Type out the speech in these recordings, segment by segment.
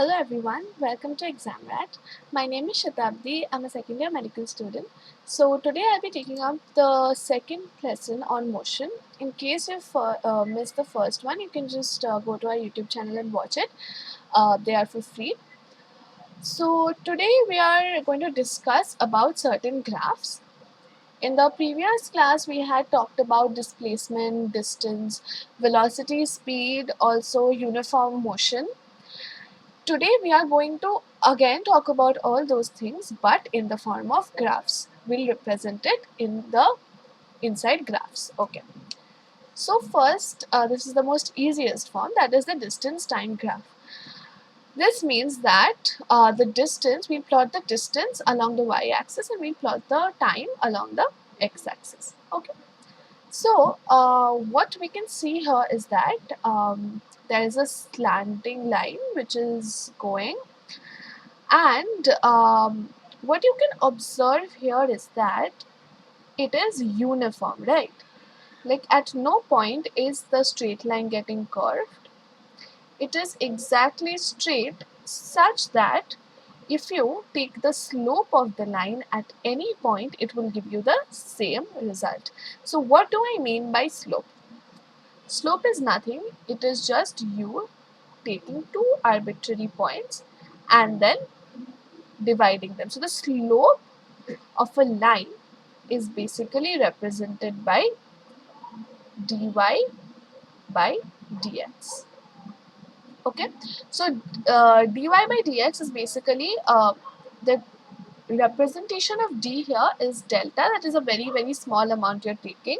Hello everyone, welcome to ExamRat. My name is Shatabdi. I'm a second year medical student. So today I'll be taking up the second lesson on motion. In case you've missed the first one, you can just go to our YouTube channel and watch it. They are for free. So today we are going to discuss about certain graphs. In the previous class, we had talked about displacement, distance, velocity, speed, also uniform motion. Today we are going to again talk about all those things but in the form of graphs. We'll represent it in the inside graphs. Okay. So first, this is the most easiest form, that is the distance time graph. This means that the distance, we plot the distance along the y-axis and we plot the time along the x-axis. Okay. So what we can see here is that there is a slanting line which is going, and what you can observe here is that it is uniform, right? Like at no point is the straight line getting curved. It is exactly straight such that if you take the slope of the line at any point, it will give you the same result. So what do I mean by slope? Slope is nothing, it is just you taking two arbitrary points and then dividing them. So the slope of a line is basically represented by dy by dx. Okay, so dy by dx is basically the representation of d here is delta, that is a very small amount you're taking.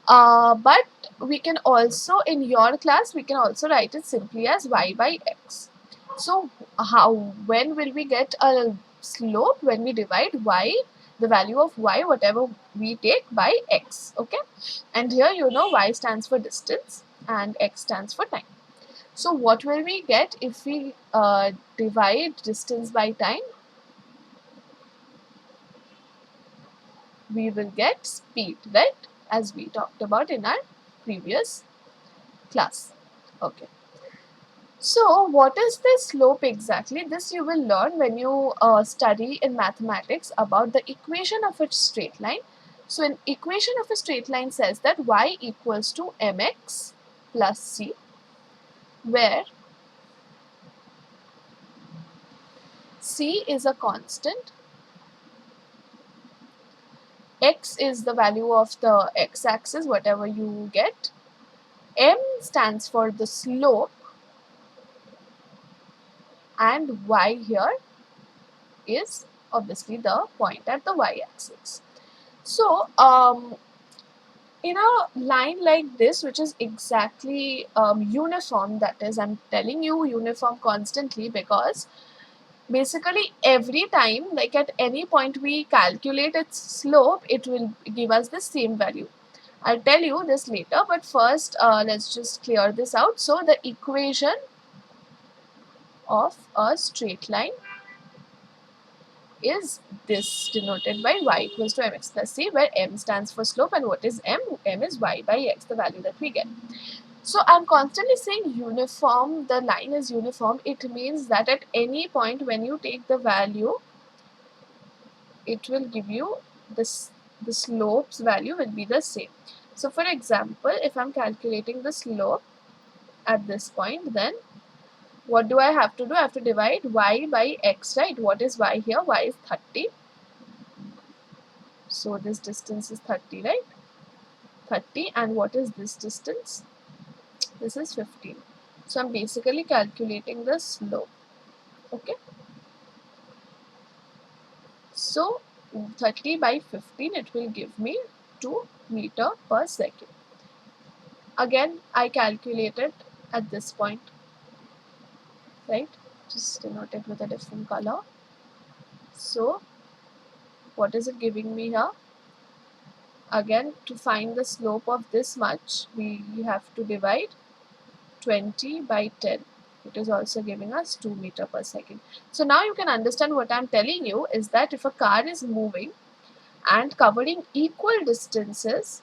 But we can also, in your class, we can also write it simply as y by x. So when will we get a slope? When we divide y, the value of y, whatever we take, by x. Okay, and here y stands for distance and x stands for time. So what will we get if we divide distance by time? We will get speed, right? As we talked about in our previous class. Okay. So what is the slope exactly? This you will learn when you study in mathematics about the equation of a straight line. So an equation of a straight line says that y equals to mx plus c, where c is a constant, x is the value of the x-axis, whatever you get, m stands for the slope, and y here is obviously the point at the y-axis. So in a line like this, which is exactly uniform, that is, I'm telling you uniform constantly because basically every time, like at any point we calculate its slope, it will give us the same value. I'll tell you this later, but first let's just clear this out. So the equation of a straight line is this, denoted by y equals to mx plus c, where m stands for slope, and what is m? M is y by x, the value that we get. So I'm constantly saying uniform, the line is uniform. It means that at any point when you take the value, it will give you this, the slope's value will be the same. So for example, if I'm calculating the slope at this point, then what do I have to do? I have to divide y by x, right? What is y here? Y is 30. So this distance is 30, right? 30, and what is this distance? This is 15. So I'm basically calculating the slope. Okay. So 30 by 15, it will give me 2 meter per second. Again, I calculated at this point, right? Just denote it with a different color. So what is it giving me here? Again, to find the slope of this much, we have to divide 20 by 10. It is also giving us 2 meter per second. So now you can understand what I'm telling you is that if a car is moving and covering equal distances,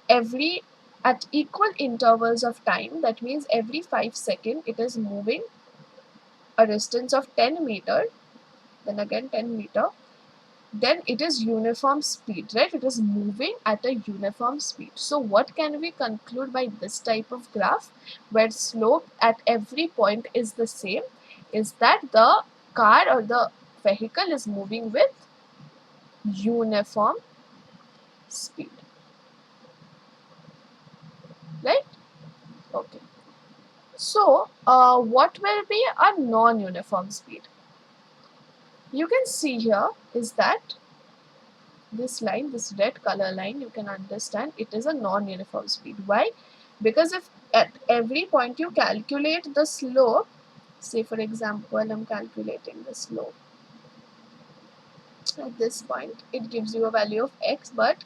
every at equal intervals of time, that means every 5 seconds it is moving a distance of 10 meter, then again 10 meter, then it is uniform speed, right? It is moving at a uniform speed. So what can we conclude by this type of graph, where slope at every point is the same, is that the car or the vehicle is moving with uniform speed, right? Okay. So what will be a non-uniform speed? You can see here is that this line, this red color line, you can understand it is a non-uniform speed. Why? Because if at every point you calculate the slope, say for example I'm calculating the slope at this point, it gives you a value of x, but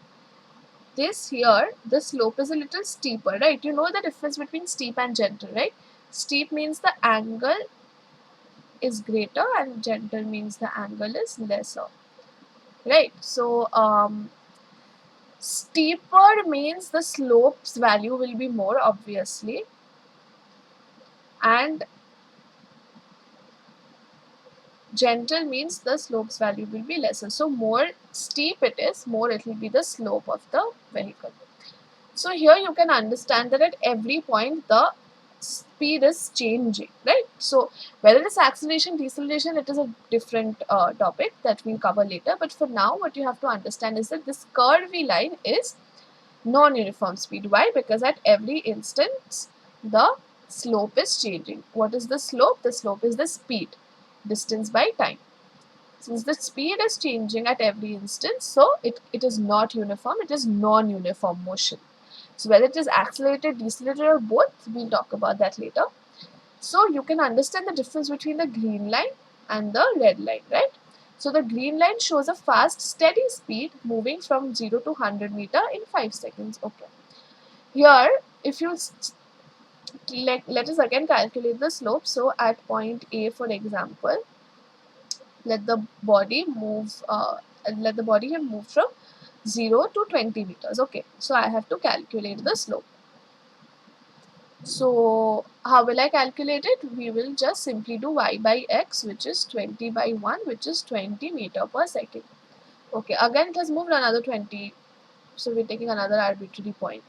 this here, the slope is a little steeper, right? You know the difference between steep and gentle, right? Steep means the angle is greater and gentle means the angle is lesser, right? So steeper means the slope's value will be more, obviously, and gentle means the slope's value will be lesser. So more steep it is, more it will be the slope of the vehicle. So here you can understand that at every point the speed is changing, right? So whether it's acceleration, deceleration, it is a different topic that we'll cover later. But for now, what you have to understand is that this curvy line is non-uniform speed. Why? Because at every instance, the slope is changing. What is the slope? The slope is the speed, distance by time. Since the speed is changing at every instance, so it is not uniform, it is non-uniform motion. So whether it is accelerated, decelerated, or both, we'll talk about that later. So you can understand the difference between the green line and the red line, right? So the green line shows a fast, steady speed moving from 0 to 100 meter in 5 seconds. Okay. Here, if you let us again calculate the slope. So at point A, for example, let the body move. Let the body have moved from 0 to 20 meters. Okay. So I have to calculate the slope. So how will I calculate it? We will just simply do y by x, which is 20 by 1, which is 20 meter per second. Okay, again it has moved another 20. So we're taking another arbitrary point.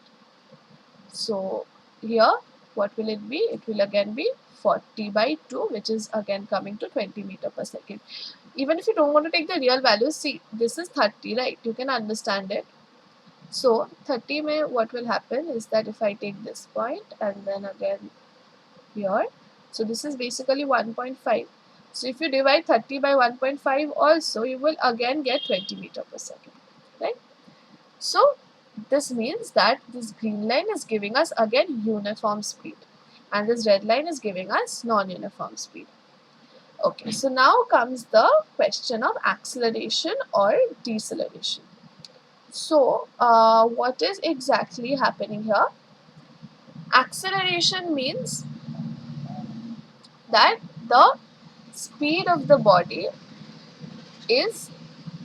So here, what will it be? It will again be 40 by 2, which is again coming to 20 meter per second. Even if you don't want to take the real values, see, this is 30, right? You can understand it. So 30 may, what will happen is that if I take this point and then again here, so this is basically 1.5. So if you divide 30 by 1.5 also, you will again get 20 meter per second, right? So this means that this green line is giving us again uniform speed and this red line is giving us non-uniform speed. Okay, so now comes the question of acceleration or deceleration. So what is exactly happening here? Acceleration means that the speed of the body is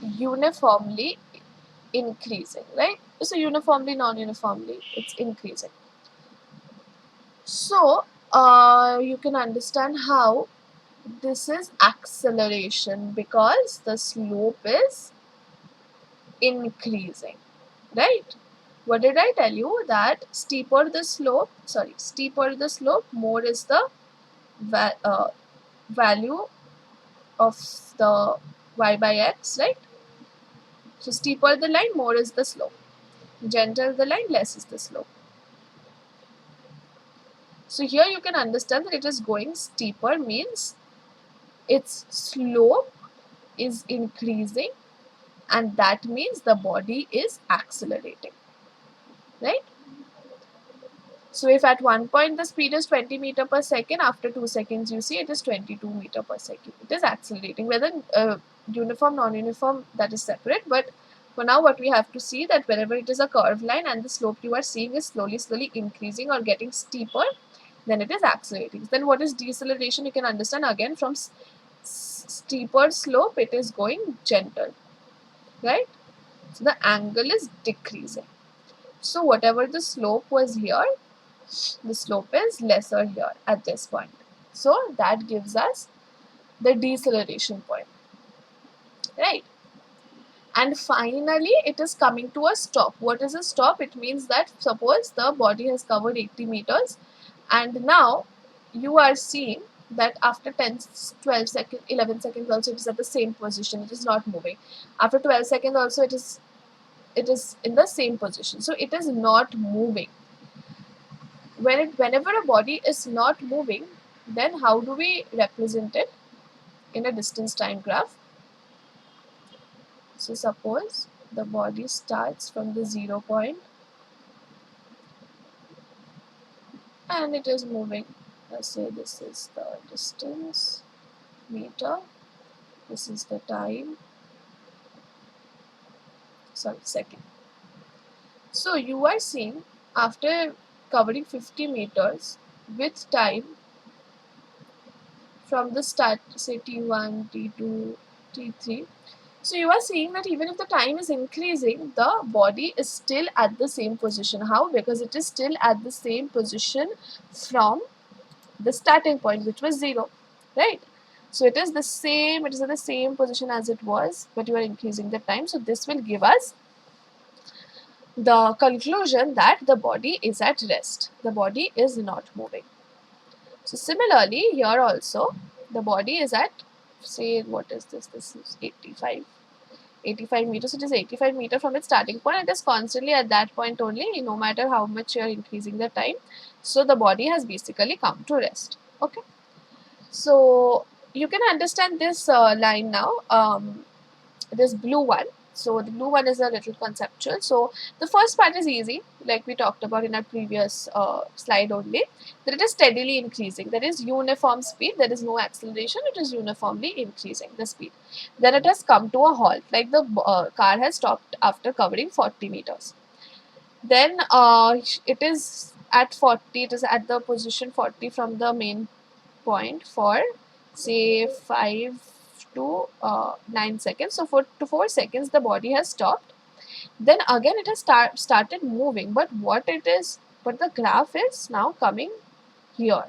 uniformly increasing, right? So uniformly, non-uniformly, it's increasing. So you can understand how this is acceleration because the slope is increasing, right? What did I tell you? That steeper the slope, more is the value of the y by x, right? So steeper the line, more is the slope. Gentle the line, less is the slope. So here you can understand that it is going steeper means its slope is increasing and that means the body is accelerating, right? So if at one point the speed is 20 meter per second, after 2 seconds you see it is 22 meter per second. It is accelerating. Whether uniform, non-uniform, that is separate. But for now what we have to see that whenever it is a curved line and the slope you are seeing is slowly increasing or getting steeper, then it is accelerating. Then what is deceleration? You can understand again from steeper slope it is going gentle, right? So the angle is decreasing. So whatever the slope was here, the slope is lesser here at this point. So that gives us the deceleration point, right? And finally it is coming to a stop. What is a stop? It means that suppose the body has covered 80 meters and now you are seeing that after 10, 12 seconds, 11 seconds also it is at the same position, it is not moving. After 12 seconds also it is in the same position, so it is not moving. Whenever a body is not moving, then how do we represent it in a distance time graph? So suppose the body starts from the 0 point and it is moving. Let's say this is the distance meter, this is the time, second. So you are seeing after covering 50 meters with time from the start, say T1, T2, T3. So you are seeing that even if the time is increasing, the body is still at the same position. How? Because it is still at the same position from the starting point, which was 0, right? So it is at the same position as it was, but you are increasing the time. So this will give us the conclusion that the body is at rest. The body is not moving. So similarly, here also, the body is at, say, what is this? This is 85 meters. It is 85 meters from its starting point. It is constantly at that point only, no matter how much you are increasing the time. So the body has basically come to rest. Okay. So you can understand this line now. This blue one. So the blue one is a little conceptual. So the first part is easy, like we talked about in our previous slide only, that it is steadily increasing. There is uniform speed, there is no acceleration, it is uniformly increasing the speed. Then it has come to a halt, like the car has stopped after covering 40 meters. Then it is at 40, it is at the position 40 from the main point for say 5 to 9 seconds. So for 4 seconds the body has stopped. Then again it has started moving, but but the graph is now coming here.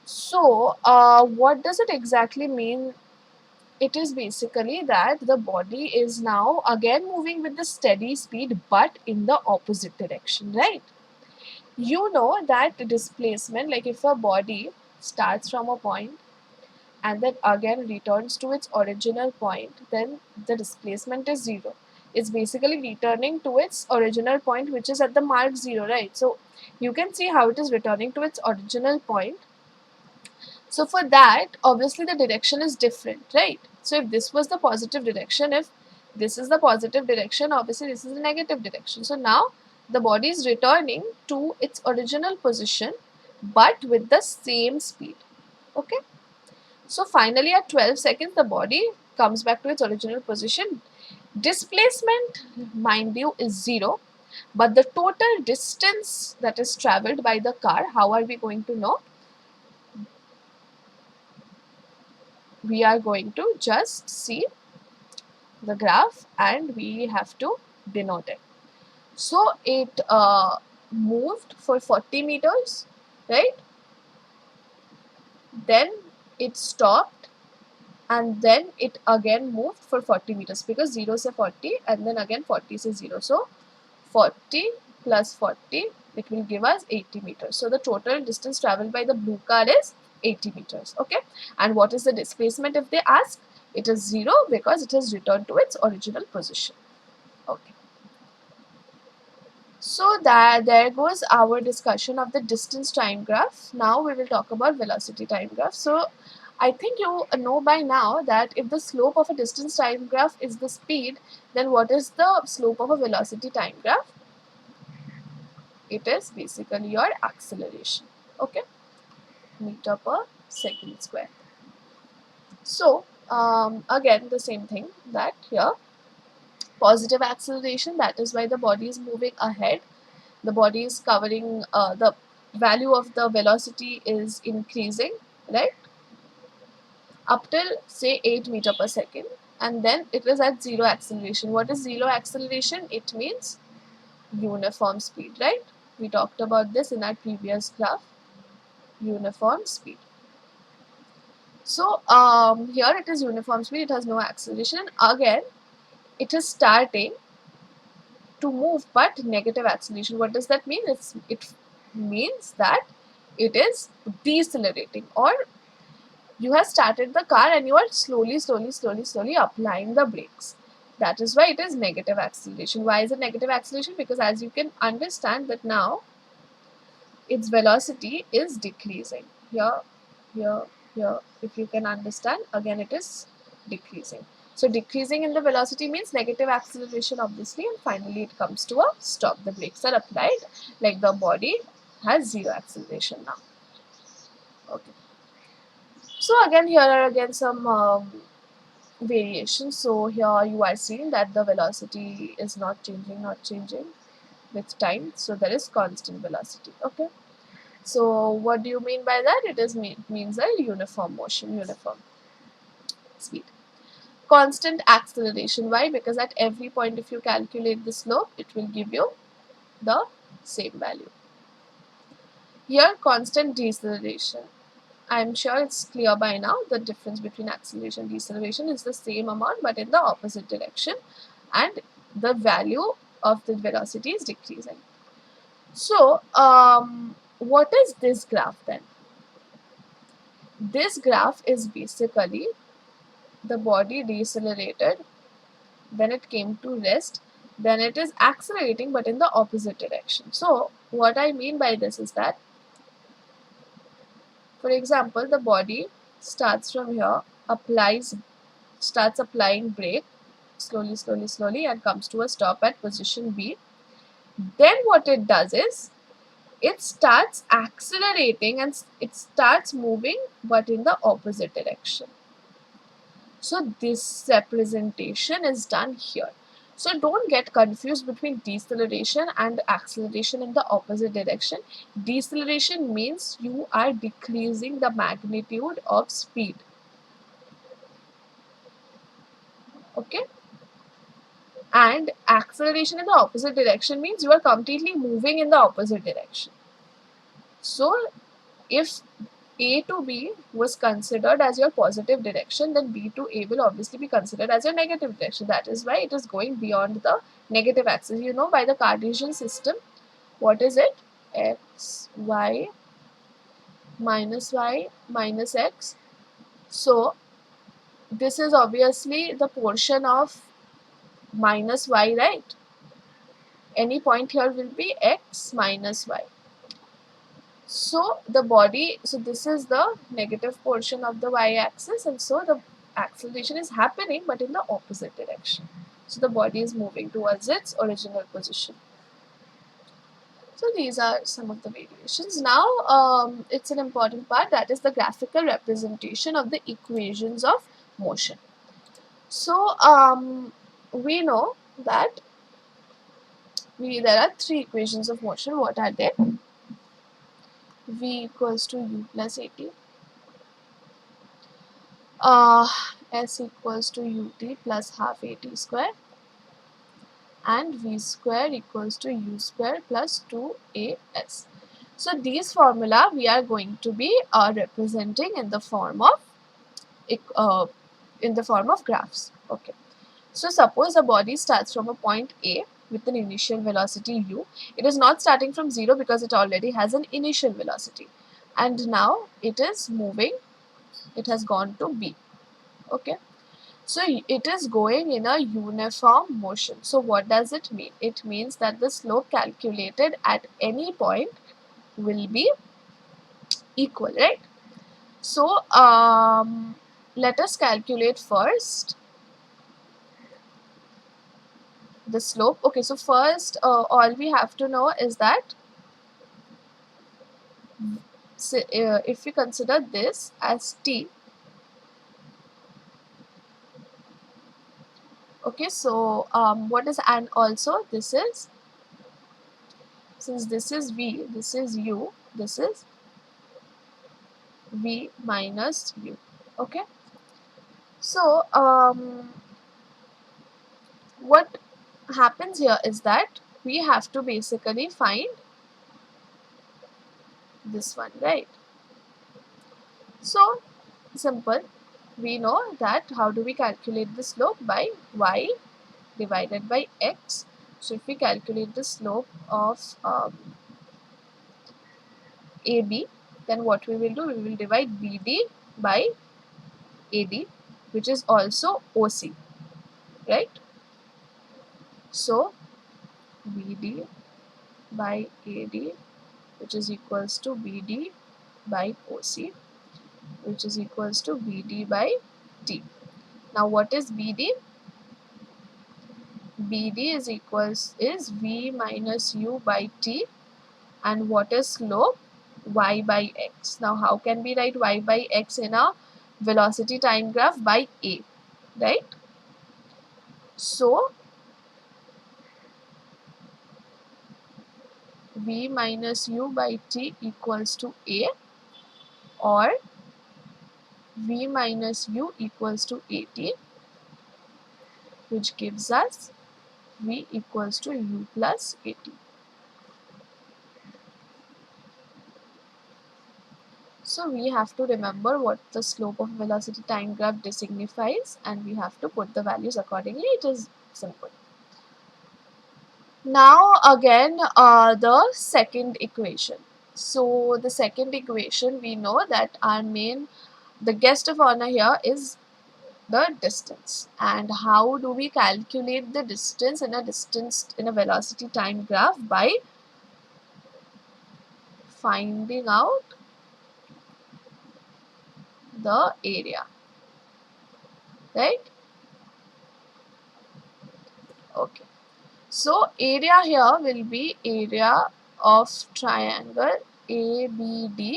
So what does it exactly mean? It is basically that the body is now again moving with the steady speed, but in the opposite direction, right? You know that displacement, like if a body starts from a point and then again returns to its original point, then the displacement is 0. It's basically returning to its original point, which is at the mark 0, right? So you can see how it is returning to its original point. So for that, obviously the direction is different, right? So if this was the positive direction, if this is the positive direction, obviously this is the negative direction. So now the body is returning to its original position, but with the same speed. Okay. So finally at 12 seconds, the body comes back to its original position. Displacement, mind you, is 0. But the total distance that is travelled by the car, how are we going to know? We are going to just see the graph and we have to denote it. So it moved for 40 meters, right? Then it stopped and then it again moved for 40 meters, because 0 is 40 and then again 40 is 0. So 40 plus 40, it will give us 80 meters. So the total distance traveled by the blue car is 80 meters. Okay. And what is the displacement if they ask? It is 0 because it has returned to its original position. Okay. So that there goes our discussion of the distance time graph. Now we will talk about velocity time graph. So I think you know by now that if the slope of a distance time graph is the speed, then what is the slope of a velocity time graph? It is basically your acceleration. Okay, meter per second square. So again the same thing, that here positive acceleration, that is why the body is moving ahead. The body is covering, the value of the velocity is increasing, right, up till say 8 meter per second, and then it is at 0 acceleration. What is 0 acceleration? It means uniform speed, right? We talked about this in our previous graph, uniform speed. So here it is uniform speed, it has no acceleration. Again, it is starting to move but negative acceleration. What does that mean? It means that it is decelerating, or you have started the car and you are slowly applying the brakes. That is why it is negative acceleration. Why is it negative acceleration? Because as you can understand that now its velocity is decreasing. Here, here, here, if you can understand, again it is decreasing. So decreasing in the velocity means negative acceleration obviously, and finally it comes to a stop. The brakes are applied, like the body has zero acceleration now. Okay. So again, here are again some variations. So here you are seeing that the velocity is not changing with time. So there is constant velocity. Okay. So what do you mean by that? It is means a uniform motion, uniform speed. Constant acceleration. Why? Because at every point if you calculate the slope, it will give you the same value. Here, constant deceleration. I am sure it's clear by now. The difference between acceleration and deceleration is the same amount but in the opposite direction, and the value of the velocity is decreasing. So, what is this graph then? This graph is basically the body decelerated, then it came to rest, then it is accelerating but in the opposite direction. So, what I mean by this is that, for example, the body starts from here, starts applying brake slowly and comes to a stop at position B. Then what it does is it starts accelerating and it starts moving but in the opposite direction. So this representation is done here. So don't get confused between deceleration and acceleration in the opposite direction. Deceleration means you are decreasing the magnitude of speed. Okay? And acceleration in the opposite direction means you are completely moving in the opposite direction. So if A to B was considered as your positive direction, then B to A will obviously be considered as your negative direction. That is why it is going beyond the negative axis. You know, by the Cartesian system, what is it? Y minus x. So this is obviously the portion of minus y, right? Any point here will be x minus y. So the body, so this is the negative portion of the y-axis, and so the acceleration is happening but in the opposite direction. So the body is moving towards its original position. So these are some of the variations. Now it's an important part, that is the graphical representation of the equations of motion. So we know that there are three equations of motion. What are they? V equals to u plus at. S equals to ut plus half at square, and v square equals to u square plus 2as. So these formula we are going to be representing in the form of graphs. Okay. So suppose a body starts from a point A with an initial velocity u. It is not starting from 0 because it already has an initial velocity, and now it is moving. It has gone to B. Okay. So it is going in a uniform motion. So what does it mean? It means that the slope calculated at any point will be equal, right? So let us calculate first the slope. Okay, so first all we have to know is that if we consider this as t. Okay, so what is, and also this is, since this is v, this is u, this is v minus u. Okay, so what happens here is that we have to basically find this one, right? So simple. We know that how do we calculate the slope? By y divided by x. So if we calculate the slope of AB, then what we will do? We will divide BD by AD, which is also OC, right? So BD by AD, which is equals to BD by OC, which is equals to BD by T. Now what is BD? BD is V minus U by T, and what is slope? Y by X. Now how can we write Y by X in a velocity time graph? By A, right? So V minus U by T equals to A, or V minus U equals to AT, which gives us V equals to U plus AT. So we have to remember what the slope of velocity time graph signifies, and we have to put the values accordingly. It is simple. Now again the second equation. So the second equation, we know that the guest of honor here is the distance. And how do we calculate the distance in a velocity time graph? By finding out the area, right? Okay. So area here will be area of triangle ABD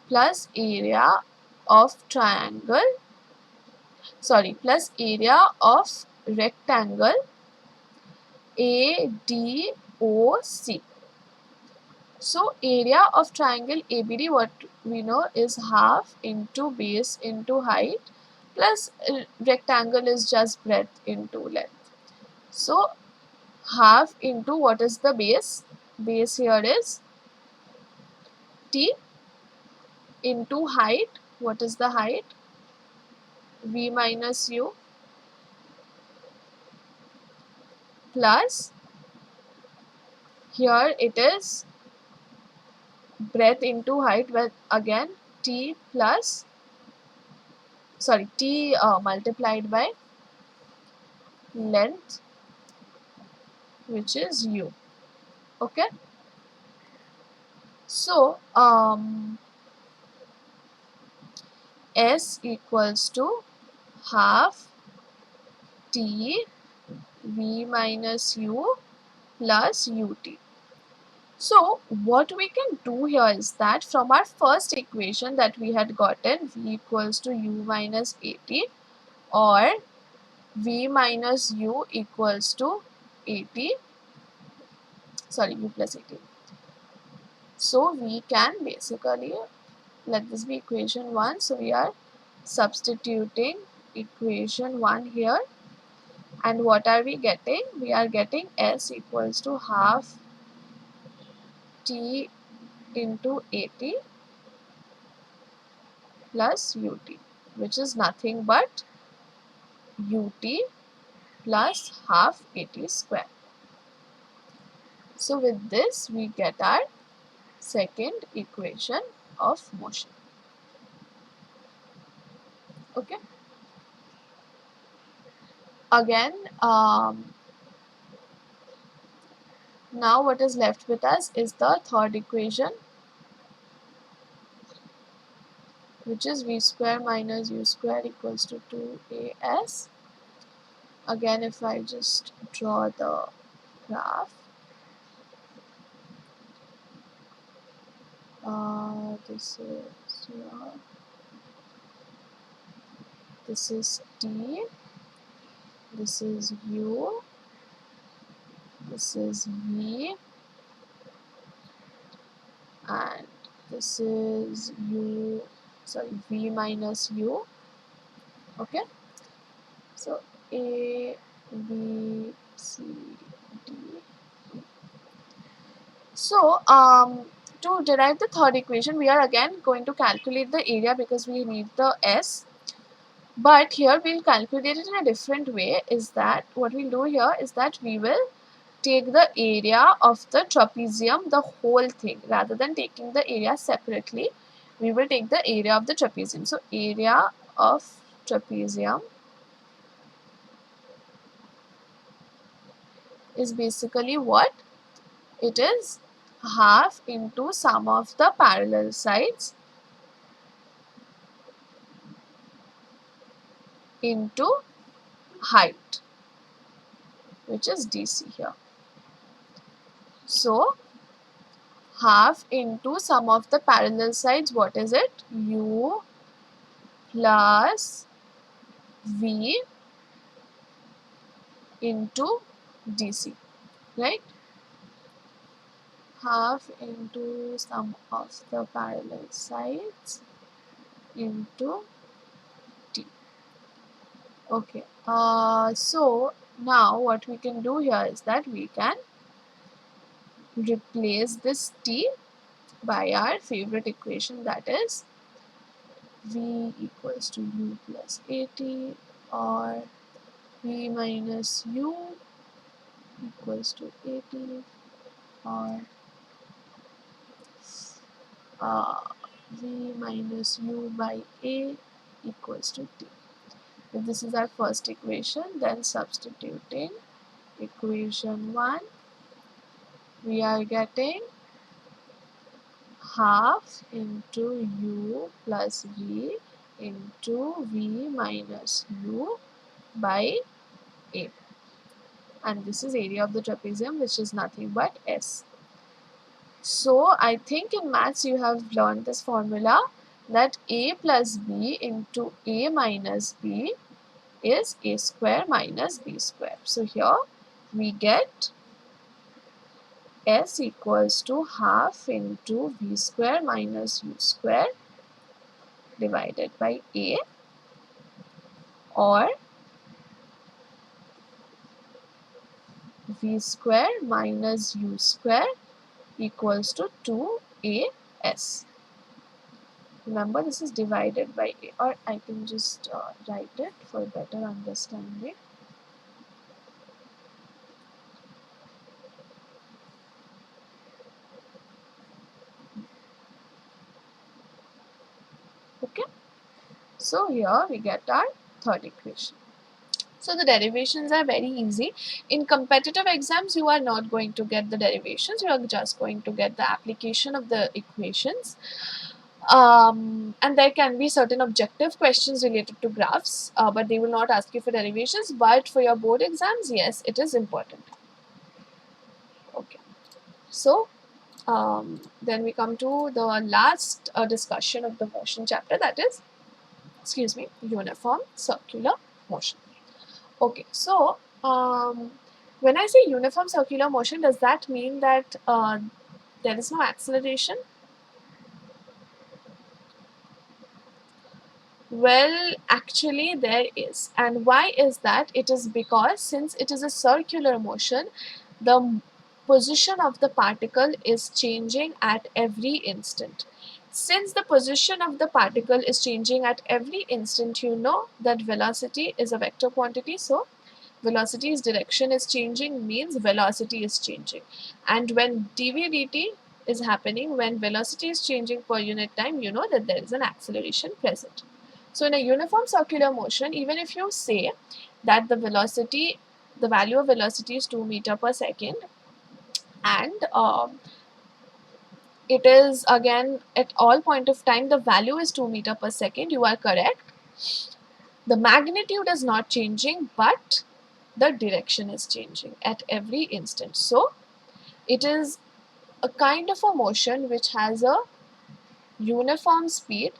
plus area of plus area of rectangle ADOC. So area of triangle ABD, what we know, is half into base into height, plus rectangle is just breadth into length. So half into what is the base? Base here is T, into height. What is the height? V minus U, plus here it is breadth into height, but again T multiplied by length, which is U. Okay. So S equals to half T V minus U plus UT. So what we can do here is that from our first equation that we had gotten, V equals to U minus AT, or V minus U equals to AT, U plus AT. So we can basically let this be equation 1. So we are substituting equation 1 here, and what are we getting? We are getting S equals to half T into AT plus UT, which is nothing but UT plus half AT square. So with this we get our second equation of motion. Okay. Again, now what is left with us is the third equation, which is V square minus U square equals to 2AS. Again, if I just draw the graph, this is here, this is T, this is U, this is V, and this is V minus U. Okay, so A, B, C, D, So to derive the third equation, we are again going to calculate the area because we need the S. But here we'll calculate it in a different way. Is that what we'll do here is that we will take the area of the trapezium, the whole thing, rather than taking the area separately. We will take the area of the trapezium. So area of trapezium is basically what? It is half into sum of the parallel sides into height, which is DC here. So half into sum of the parallel sides, what is it? U plus V into DC, right? Half into sum of the parallel sides into T. Okay, so now what we can do here is that we can replace this T by our favorite equation, that is V equals to U plus AT, or V minus U equals to AT, or V minus U by A equals to T. If this is our first equation, then substituting equation 1, we are getting half into U plus V into V minus U by A. And this is area of the trapezium, which is nothing but S. So I think in maths you have learned this formula, that A plus B into A minus B is A square minus B square. So here we get S equals to half into V square minus U square divided by A, or V square minus U square equals to 2AS. Remember, this is divided by A, or I can just write it for better understanding. Okay, so here we get our third equation. So the derivations are very easy. In competitive exams, you are not going to get the derivations. You are just going to get the application of the equations. And there can be certain objective questions related to graphs, but they will not ask you for derivations. But for your board exams, yes, it is important. Okay. So then we come to the last discussion of the motion chapter, that is, uniform circular motion. Okay, so when I say uniform circular motion, does that mean that there is no acceleration? Well, actually there is. And why is that? It is because since it is a circular motion, the position of the particle is changing at every instant. Since the position of the particle is changing at every instant, you know that velocity is a vector quantity. So velocity's direction is changing means velocity is changing. And when dv dt is happening, when velocity is changing per unit time, you know that there is an acceleration present. So in a uniform circular motion, even if you say that the velocity, the value of velocity is 2 meter per second, and it is again at all point of time the value is 2 meter per second, you are correct. The magnitude is not changing, but the direction is changing at every instant. So it is a kind of a motion which has a uniform speed,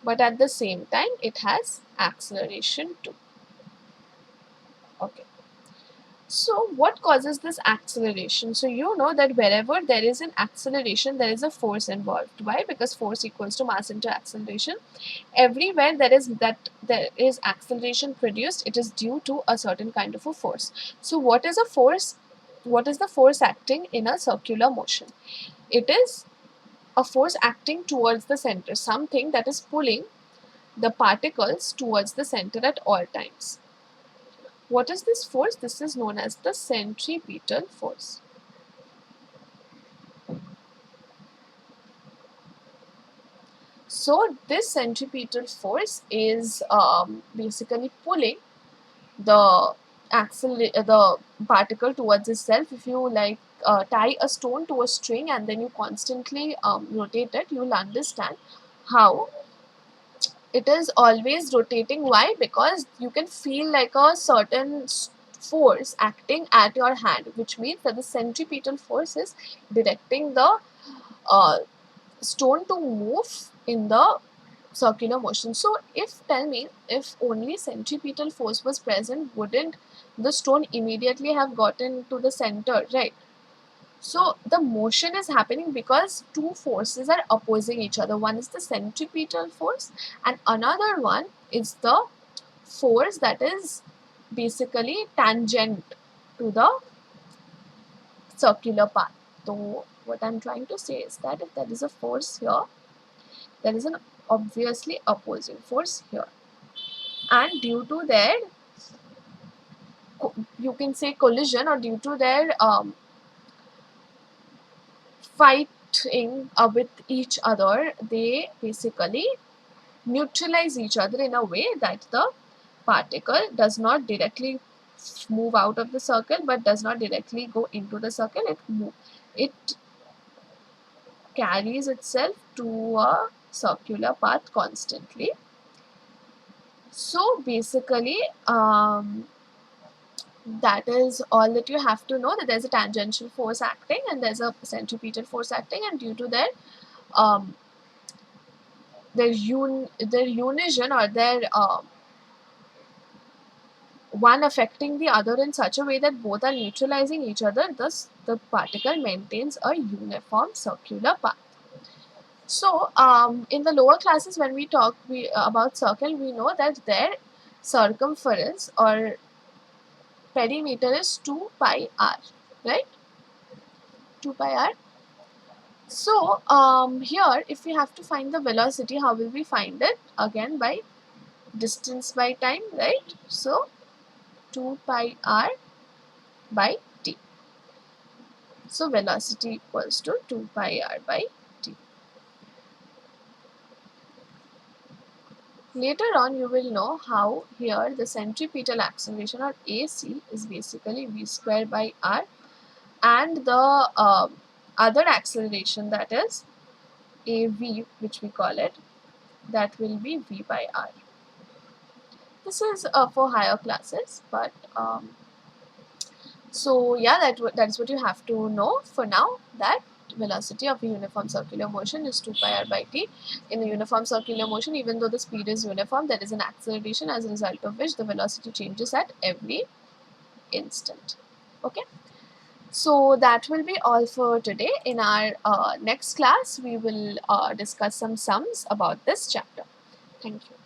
but at the same time it has acceleration too. Okay. So what causes this acceleration? So you know that wherever there is an acceleration, there is a force involved. Why? Because force equals to mass into acceleration. Everywhere there is acceleration produced, it is due to a certain kind of a force. So what is a force? what is the force acting in a circular motion? It is a force acting towards the center, something that is pulling the particles towards the center at all times. What is this force? This is known as the centripetal force. So this centripetal force is basically pulling the the particle towards itself. If you like tie a stone to a string and then you constantly rotate it, you'll understand how it is always rotating. Why? Because you can feel like a certain force acting at your hand, which means that the centripetal force is directing the uh, stone to move in the circular motion. So tell me, if only centripetal force was present, wouldn't the stone immediately have gotten to the center, right? So the motion is happening because two forces are opposing each other. One is the centripetal force and another one is the force that is basically tangent to the circular path. So what I'm trying to say is that if there is a force here, there is an obviously opposing force here, and due to their you can say collision, or due to their fighting with each other, they basically neutralize each other in a way that the particle does not directly move out of the circle but does not directly go into the circle. It carries itself to a circular path constantly. So basically that is all that you have to know, that there's a tangential force acting and there's a centripetal force acting, and due to their um, their unison, or their one affecting the other in such a way that both are neutralizing each other, thus the particle maintains a uniform circular path. So in the lower classes, when we talk about circle, we know that their circumference or perimeter is 2 pi r, right? 2 pi r. So here, if we have to find the velocity, how will we find it? Again, by distance by time, right? So 2 pi r by t. So velocity equals to 2 pi r by t. Later on, you will know how here the centripetal acceleration, or AC, is basically v square by r, and the other acceleration, that is AV, which we call it, that will be v by r. This is for higher classes, but so yeah, that is what you have to know for now, that velocity of a uniform circular motion is 2 pi r by t. In a uniform circular motion, even though the speed is uniform, there is an acceleration as a result of which the velocity changes at every instant. Okay, so that will be all for today. In our next class, we will discuss some sums about this chapter. Thank you.